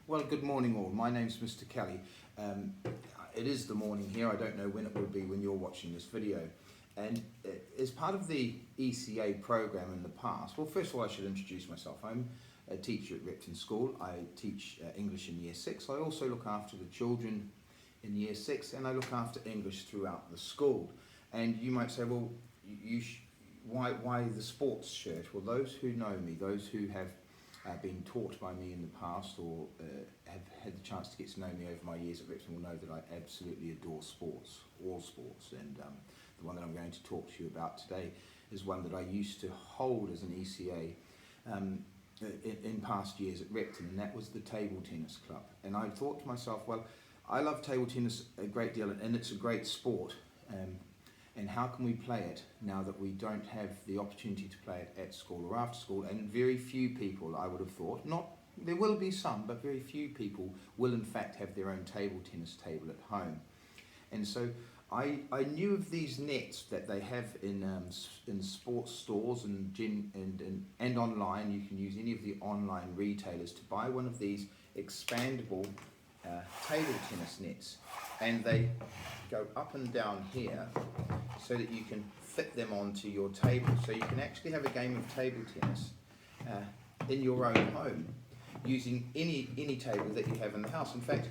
Well, good morning all. My name's Mr. Kelly. It is the morning here. I don't know when it will be when you're watching this video. And as part of the ECA program in the past, well, first of all, I should introduce myself. I'm a teacher at Repton School. I teach English in Year 6. I also look after the children in Year 6, and I look after English throughout the school. And you might say, well, why the sports shirt? Well, those who know me, those who have been taught by me in the past or have had the chance to get to know me over my years at Repton will know that I absolutely adore sports, all sports, and the one that I'm going to talk to you about today is one that I used to hold as an ECA in past years at Repton, and that was the Table Tennis Club. And I thought to myself, well, I love table tennis a great deal and it's a great sport, and how can we play it now that we don't have the opportunity to play it at school or after school? And very few people, I would have thought, there will be some, but very few people will in fact have their own table tennis table at home. And so I knew of these nets that they have in sports stores and online. You can use any of the online retailers to buy one of these expandable table tennis nets, and they go up and down here so that you can fit them onto your table, so you can actually have a game of table tennis in your own home using any table that you have in the house. In fact,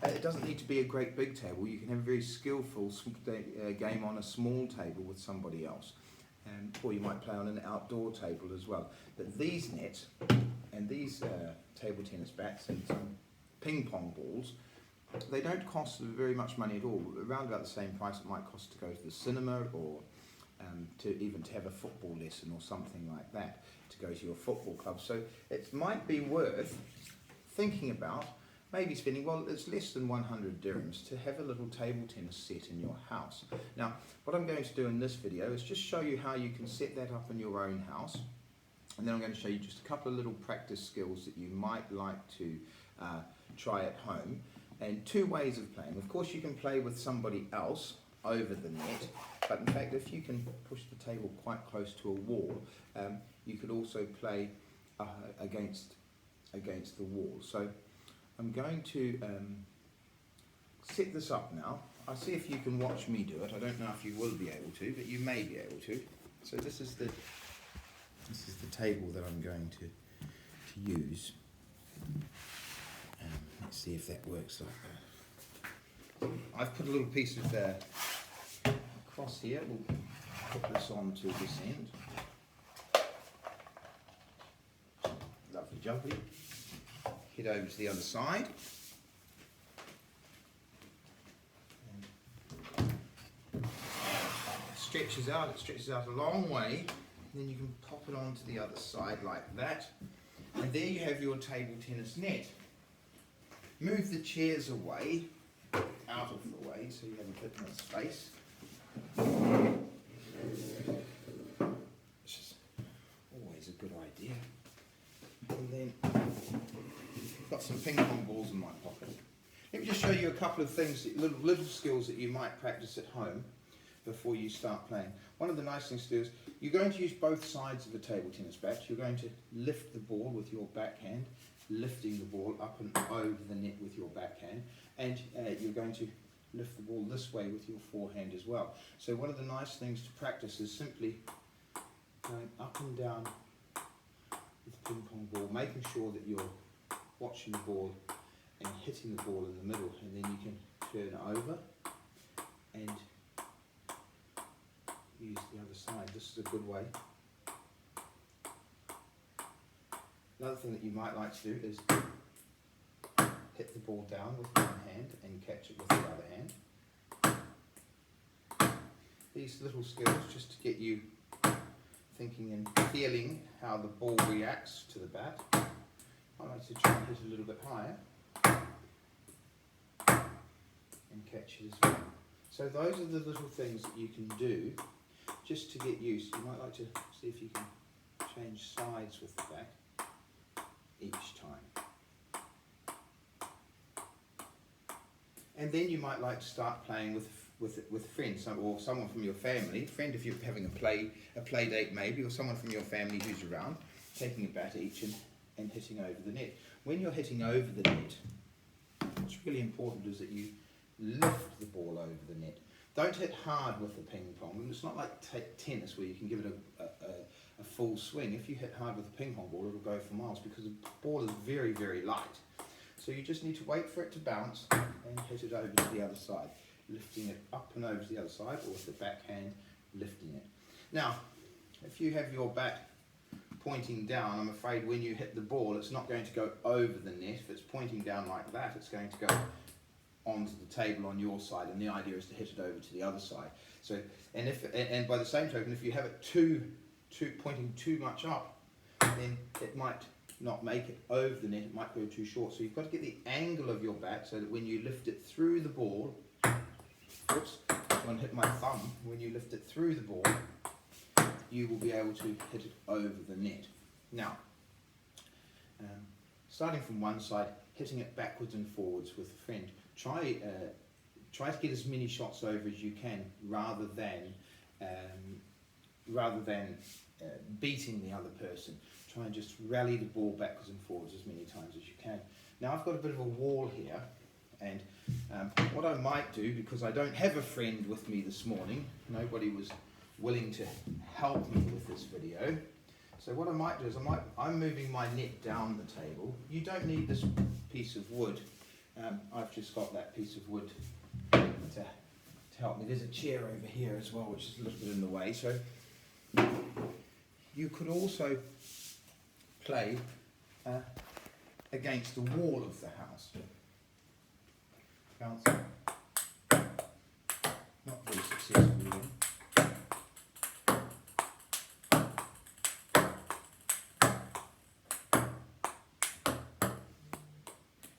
it doesn't need to be a great big table. You can have a very skillful game on a small table with somebody else, or you might play on an outdoor table as well. But these nets and these table tennis bats and some ping pong balls, they don't cost very much money at all, around about the same price it might cost to go to the cinema or to have a football lesson or something like that, to go to your football club. So it might be worth thinking about maybe spending, well, it's less than 100 dirhams to have a little table tennis set in your house. Now, what I'm going to do in this video is just show you how you can set that up in your own house, and then I'm going to show you just a couple of little practice skills that you might like to try at home, and two ways of playing. Of course, you can play with somebody else over the net, but in fact, if you can push the table quite close to a wall, you could also play against the wall. So I'm going to set this up now. I'll see if you can watch me do it. I don't know if you will be able to, but you may be able to. So this is the table that I'm going to use. Let's see if that works like that. I've put a little piece of across here. We'll put this on to this end. Lovely jumpy. Head over to the other side. And it stretches out a long way. And then you can pop it onto the other side like that. And there you have your table tennis net. Move the chairs away, out of the way, so you have a bit more space. Which is always a good idea. And then I've got some ping pong balls in my pocket. Let me just show you a couple of things, little skills that you might practice at home before you start playing. One of the nice things to do is you're going to use both sides of the table tennis bat. You're going to lift the ball with your backhand, lifting the ball up and over the net with your backhand, and you're going to lift the ball this way with your forehand as well. So one of the nice things to practice is simply going up and down with the ping pong ball, making sure that you're watching the ball and hitting the ball in the middle, and then you can turn over and use the other side. This is a good way. Another thing that you might like to do is hit the ball down with one hand and catch it with the other hand. These little skills just to get you thinking and feeling how the ball reacts to the bat. I like to try and hit a little bit higher and catch it as well. So those are the little things that you can do just to get used. You might like to see if you can change sides with the bat each time. And then you might like to start playing with friends or someone from your family. Friend, if you're having a play date maybe, or someone from your family who's around, taking a bat each and and hitting over the net. When you're hitting over the net, what's really important is that you lift the ball over the net. Don't hit hard with the ping pong. And it's not like tennis where you can give it a full swing. If you hit hard with a ping pong ball, it'll go for miles because the ball is very, very light. So you just need to wait for it to bounce and hit it over to the other side, lifting it up and over to the other side, or with the backhand lifting it. Now, if you have your bat pointing down, I'm afraid when you hit the ball, it's not going to go over the net. If it's pointing down like that, it's going to go onto the table on your side, and the idea is to hit it over to the other side. So, and by the same token, if you have it pointing too much up, then it might not make it over the net, it might go too short. So you've got to get the angle of your bat so that when you lift it through the ball, oops, I'm going to hit my thumb, when you lift it through the ball, you will be able to hit it over the net. Now, starting from one side, hitting it backwards and forwards with a friend, try to get as many shots over as you can rather than beating the other person. Try and just rally the ball backwards and forwards as many times as you can. Now I've got a bit of a wall here, and what I might do, because I don't have a friend with me this morning, nobody was willing to help me with this video, so what I might do is I'm moving my net down the table. You don't need this piece of wood. I've just got that piece of wood to help me. There's a chair over here as well, which is a little bit in the way. So you could also play against the wall of the house. Bouncing. Not very successfully then.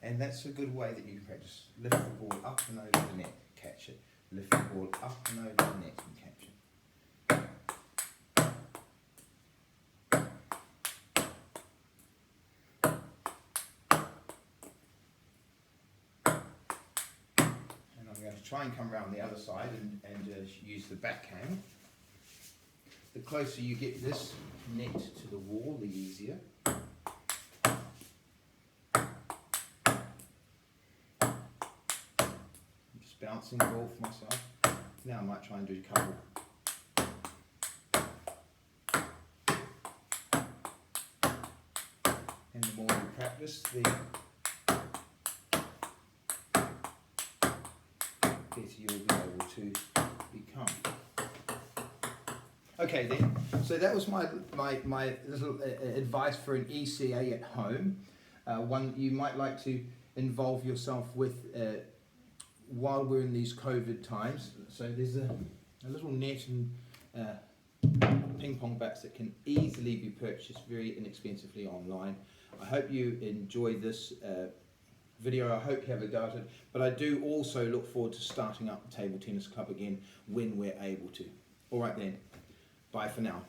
And that's a good way that you can practice. Lift the ball up and over the net, catch it. Lift the ball up and over the net and catch it. And I'm going to try and come around the other side and use the backhand. The closer you get this net to the wall, the easier. Bouncing the ball for myself. Now I might try and do a couple. And the more you practice, the better you'll be able to become. Okay then, so that was my little advice for an ECA at home. One you might like to involve yourself with while we're in these COVID times. So there's a little net and ping pong bats that can easily be purchased very inexpensively online. I hope you enjoy this video. I hope you have a go at it, but I do also look forward to starting up the table tennis club again when we're able to. All right then, bye for now.